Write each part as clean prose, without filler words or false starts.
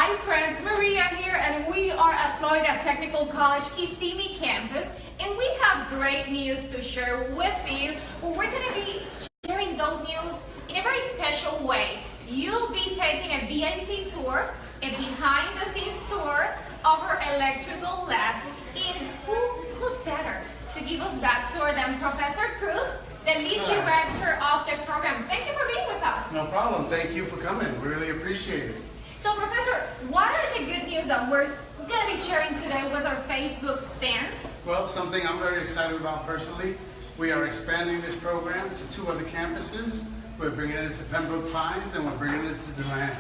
Hi friends, Maria here, and we are at Florida Technical College Kissimmee campus, and we have great news to share with you. We're going to be sharing those news in a very special way. You'll be taking a VIP tour, a behind-the-scenes tour of our electrical lab, and who's better to give us that tour than Professor Cruz, the lead director of the program. Thank you for being with us. No problem. Thank you for coming. We really appreciate it. So, Professor, what are the good news that we're going to be sharing today with our Facebook fans? Well, something I'm very excited about personally. We are expanding this program to 2 other campuses. We're bringing it to Pembroke Pines, and we're bringing it to DeLand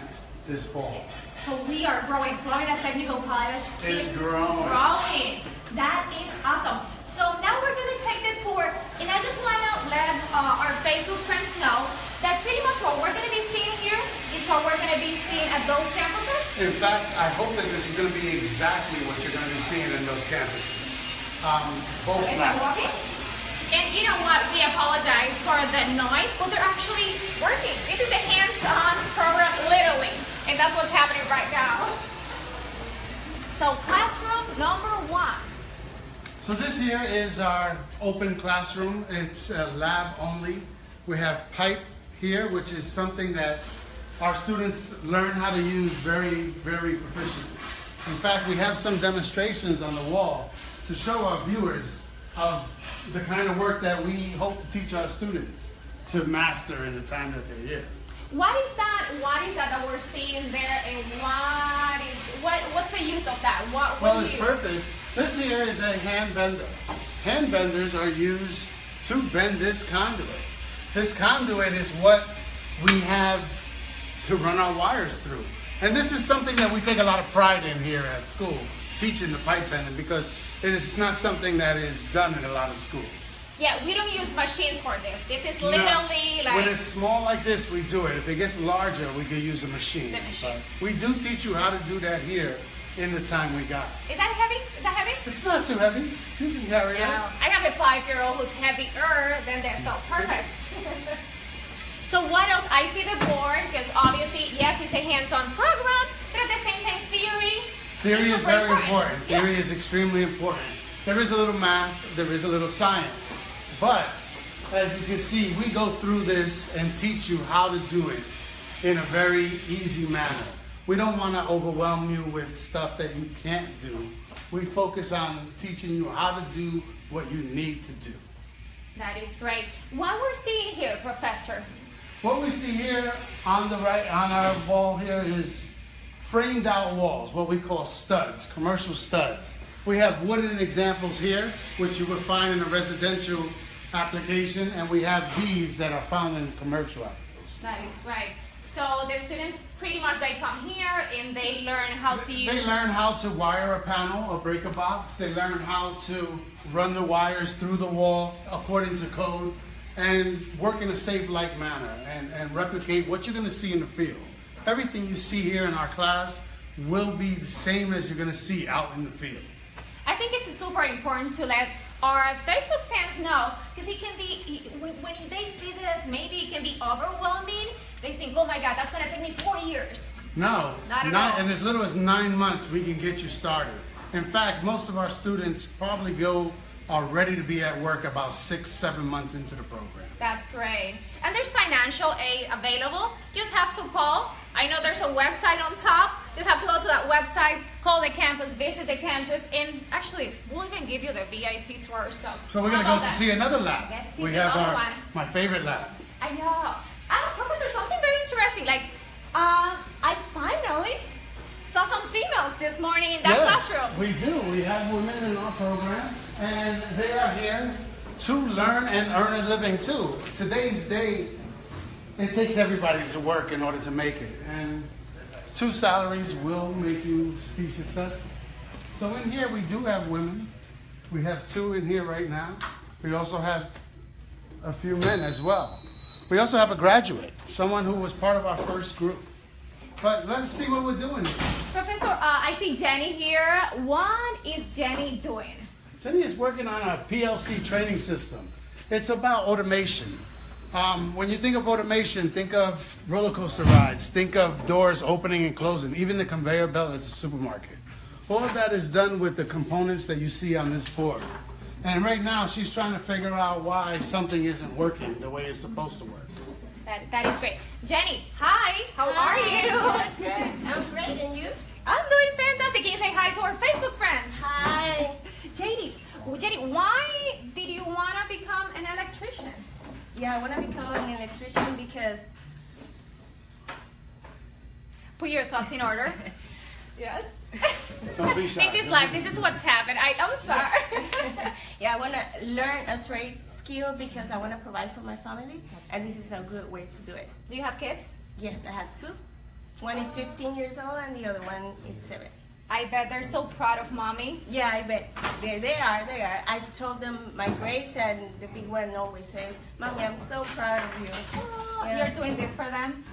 this fall. So we are growing. Florida Technical College is growing. That is awesome. So now we're going to take the tour, and I just want to let our Facebook friends know that pretty much what we're going to be seeing here is what we're going to be seeing at those campuses. In fact, I hope that this is going to be exactly what you're going to be seeing in those campuses. Both labs. And you know what? We apologize for the noise, but they're actually working. This is a hands-on program, literally, and that's what's happening right now. So classroom number 1. So this here is our open classroom. It's lab only. We have pipe here, which is something that our students learn how to use very, very proficiently. In fact, we have some demonstrations on the wall to show our viewers of the kind of work that we hope to teach our students to master in the time that they're here. What is that we're seeing there, and what's the use of that? Well, its purpose, this here is a hand bender. Hand benders are used to bend this conduit. This conduit is what we have to run our wires through. And this is something that we take a lot of pride in here at school, teaching the pipe bending, because it is not something that is done in a lot of schools. Yeah, we don't use machines for this. This is literally like... When it's small like this, we do it. If it gets larger, we can use a machine. But we do teach you how to do that here in the time we got. Is that heavy? Is that heavy? It's not too heavy. You can carry it. I have a 5-year-old who's heavier than this, so perfect. So what else? I see the board, because obviously, yes, it's a hands-on program, but at the same time, theory is very important. Theory is extremely important. There is a little math, there is a little science. But, as you can see, we go through this and teach you how to do it in a very easy manner. We don't want to overwhelm you with stuff that you can't do. We focus on teaching you how to do what you need to do. That is great. What we're seeing here, Professor? What we see here on the right, on our wall here, is framed out walls, what we call studs, commercial studs. We have wooden examples here, which you would find in a residential application, and we have these that are found in commercial applications. That is great. So the students pretty much, they come here and they learn how to use... They learn how to wire a panel or break a box. They learn how to run the wires through the wall according to code and work in a safe-like manner and replicate what you're going to see in the field. Everything you see here in our class will be the same as you're going to see out in the field. I think it's super important to let our Facebook fans know, because it can be, when they see this, maybe it can be overwhelming. They think, oh my God, that's going to take me 4 years. No, not at all. In as little as 9 months, we can get you started. In fact, most of our students probably are ready to be at work about 6-7 months into the program. That's great. And there's financial aid available. Just have to call. I know there's a website on top. Just have to go to that website, call the campus, visit the campus, and actually, we'll even give you the VIP tour. So we're going to go to see another lab. Let's see we the have other one. My favorite lab. I know. Professor, something very interesting. Like, I finally saw some females this morning in that classroom. We do. We have women in our program, and they are here to learn and earn a living too. Today's day, it takes everybody to work in order to make it, and 2 salaries will make you be successful. So in here we do have women. We have 2 in here right now. We also have a few men as well. We also have a graduate, someone who was part of our first group. But let's see what we're doing. Professor, I see Jenny here. What is Jenny doing? Jenny is working on a PLC training system. It's about automation. When you think of automation, think of roller coaster rides, think of doors opening and closing, even the conveyor belt at the supermarket. All of that is done with the components that you see on this board. And right now, she's trying to figure out why something isn't working the way it's supposed to work. That is great. Jenny, hi. How are you? Good. I'm great, and you? I'm doing fantastic. Can you say hi to our Facebook friends? Hi. Jenny, why did you want to become an electrician? Yeah, I want to become an electrician because... Put your thoughts in order. Yes. Don't be shy. This is life. This is what's happened. I'm sorry. Yeah, I want to learn a trade skill because I want to provide for my family, and this is a good way to do it. Do you have kids? Yes, I have two. One is 15 years old, and the other one is 7. I bet they're so proud of mommy. Yeah, I bet. They are. I've told them my grades, and the big one always says, Mommy, I'm so proud of you. Oh, Yeah. You're doing this for them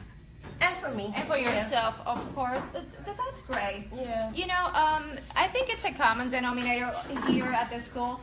And for me. and for yourself, of course. That's great. Yeah. You know, I think it's a common denominator here at the school.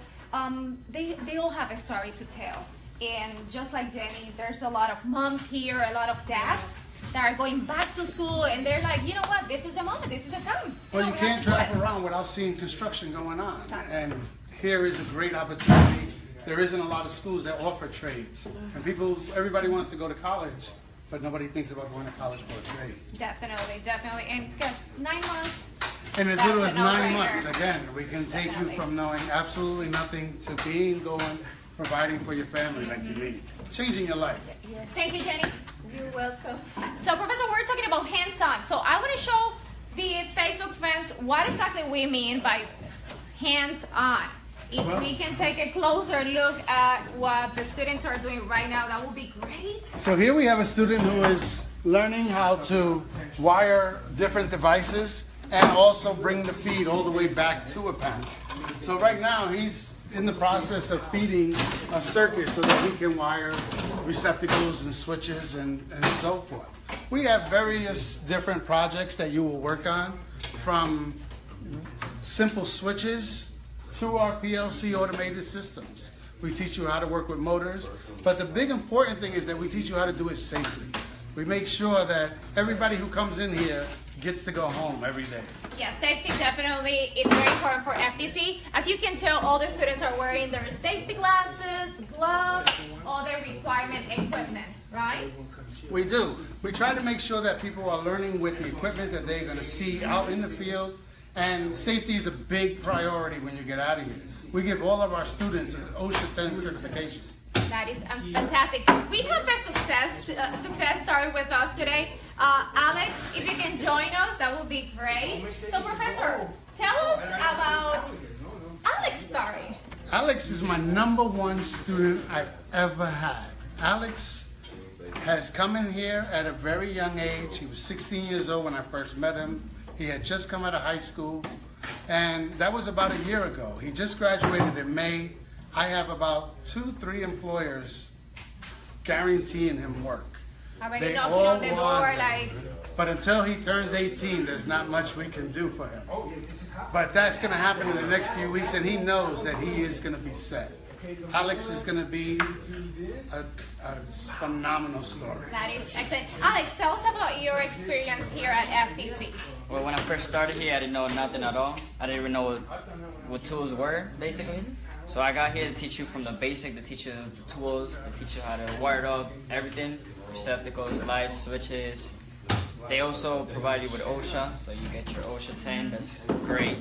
They all have a story to tell. And just like Jenny, there's a lot of moms here, a lot of dads that are going back to school, and they're like, you know what, this is the moment, this is the time. Well, you we can't have to do drive it. around without seeing construction going on. Exactly. And here is a great opportunity. There isn't a lot of schools that offer trades. And everybody wants to go to college, but nobody thinks about going to college for a trade. Definitely. And guess 9 months. And as That's little a as 9 no-brainer. months, again, we can take Definitely. you from knowing absolutely nothing to being, going, providing for your family like you need. Changing your life. Yes. Thank you, Jenny. You're welcome. So, Professor, we're talking about hands-on. So, I want to show the Facebook friends what exactly we mean by hands-on. If Well- we can take a closer look at what the students are doing right now, that would be great. So here we have a student who is learning how to wire different devices and also bring the feed all the way back to a panel. So right now he's in the process of feeding a circuit so that he can wire receptacles and switches and so forth. We have various different projects that you will work on, from simple switches to our PLC automated systems. We teach you how to work with motors, but the big important thing is that we teach you how to do it safely. We make sure that everybody who comes in here gets to go home every day. Yeah, safety definitely is very important for FTC. As you can tell, all the students are wearing their safety glasses, gloves, all their requirement equipment, right? We do. We try to make sure that people are learning with the equipment that they're going to see out in the field, and safety is a big priority when you get out of here. We give all of our students an OSHA 10 certification. That is fantastic. We have a success story with us today. Alex, if you can join us, that would be great. So, Professor, tell us about Alex's story. Alex is my #1 student I've ever had. Alex has come in here at a very young age. He was 16 years old when I first met him. He had just come out of high school, and that was about a year ago. He just graduated in May. I have about 2-3 employers guaranteeing him work. Already They knocking all on the door, want him. like, But until he turns 18, there's not much we can do for him. But that's going to happen in the next few weeks, and he knows that he is going to be set. Alex is going to be a phenomenal story. that is excellent. Alex, tell us about your experience here at FTC. Well, when I first started here, I didn't know nothing at all. I didn't even know what tools were, basically. So I got here to teach you from the basic, to teach you the tools, to teach you how to wire it up, everything. Receptacles, lights, switches. They also provide you with OSHA, so you get your OSHA 10, that's great.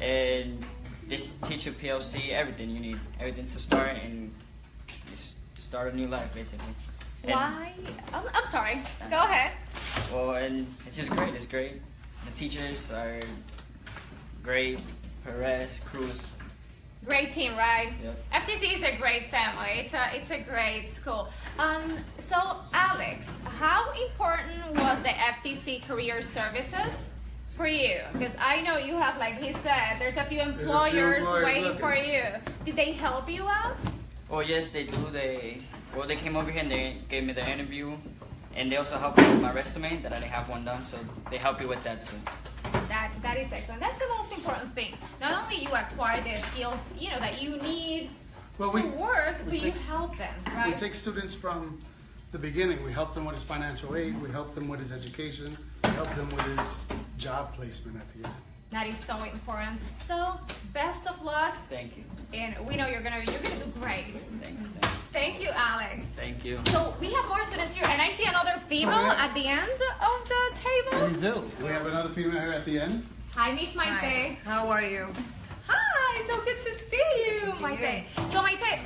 And just teach you PLC, everything you need, everything to start and just start a new life, basically. And- Why? I'm sorry. Go ahead. Well, and it's just great. It's great. The teachers are great. Perez, Cruz. Great team, right? Yep. FTC is a great family. It's a great school. So Alex, how important was the FTC Career Services for you? Because I know you have, like he said, there's a few employers waiting looking. for you. Did they help you out? Oh yes, they do. They came over here and they gave me the interview, and they also helped me with my resume that I didn't have one done. So they help you with that too. That is excellent. That's the most important thing. Not only you acquire the skills, that you need Well, to work, but you take- help them, We right? take students from the beginning. We help them with his financial aid. We help them with his education. We help them with his job placement at the end. That is so important. So, best of luck, Thank you. and we know you're gonna do great. Thanks. Thank you, Alex. Thank you. So we have more students here, and I see another female we have- at the end of the table. We do. We have another female here at the end. Hi, Miss Maite. How are you? Hi, so good to see you, to see Maite. So Maite,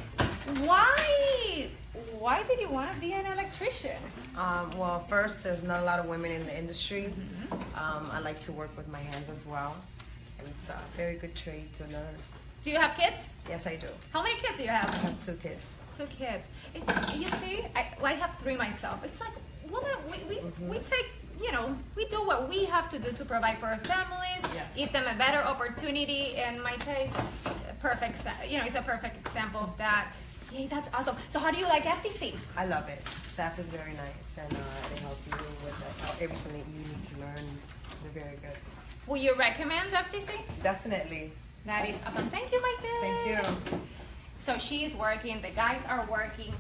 why did you want to be an electrician? Well, first, there's not a lot of women in the industry. I like to work with my hands as well. And it's a very good trade to learn. Do you have kids? Yes, I do. How many kids do you I have? have 2 kids. 2 kids. You see, I have 3 myself. It's like women, we take, we do what we have to do to provide for our families, Yes. give them a better opportunity, and Maite is a perfect, it's a perfect example of that. Yay, that's awesome. So how do you like FTC? I love it. Staff is very nice, and they help you with everything that you need to learn. They're very good. Will you recommend FTC? Definitely. That is awesome. Thank you, Maite. Thank you. So she's working, the guys are working.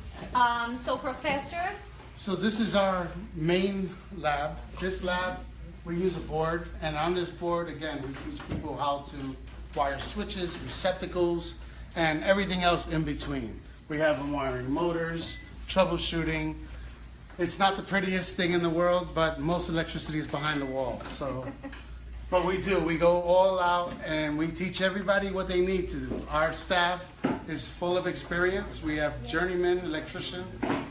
So Professor, So this is our main lab. This lab, we use a board, and on this board, again, we teach people how to wire switches, receptacles, and everything else in between. We have them wiring motors, troubleshooting. It's not the prettiest thing in the world, but most electricity is behind the wall. So, but we do. We go all out and we teach everybody what they need to do. Our staff is full of experience. We have journeyman electricians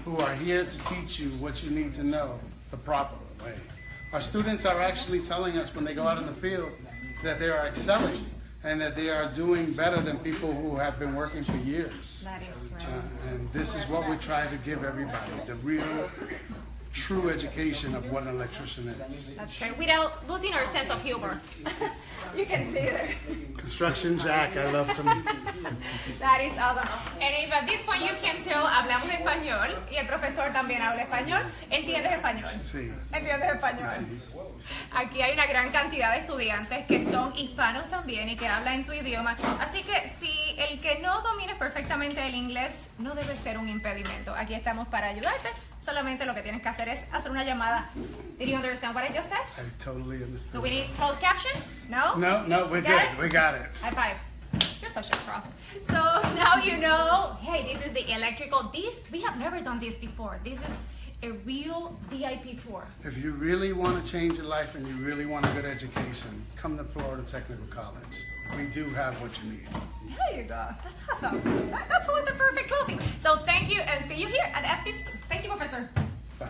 who are here to teach you what you need to know the proper way. Our students are actually telling us when they go out in the field that they are excelling and that they are doing better than people who have been working for years. that is great. And this is what we try to give everybody, the real, true education of what an electrician is. That's great. Without losing our sense of humor. You can see there. Construction Jack, I love him. That is awesome. And if at this point you can tell, hablamos español y el profesor también habla español, ¿entiendes español? Sí. ¿Entiendes español? Aquí hay una gran cantidad de estudiantes que son hispanos también y que hablan en tu idioma. Así que si el que no domines perfectamente el inglés no debe ser un impedimento. Aquí estamos para ayudarte. Solamente lo que tienes que hacer es hacer una llamada. Did you understand what I just said? I totally Do understand. we need closed caption? No? No, we're Got good. it? We got it. High five. You're such a pro. So now you know, hey, this is the electrical. We have never done this before. This is a real VIP tour. If you really want to change your life and you really want a good education, come to Florida Technical College. We do have what you need. There you go. That's awesome. That's always a perfect closing. So thank you and see you here at FTC. Thank you, Professor. Bye.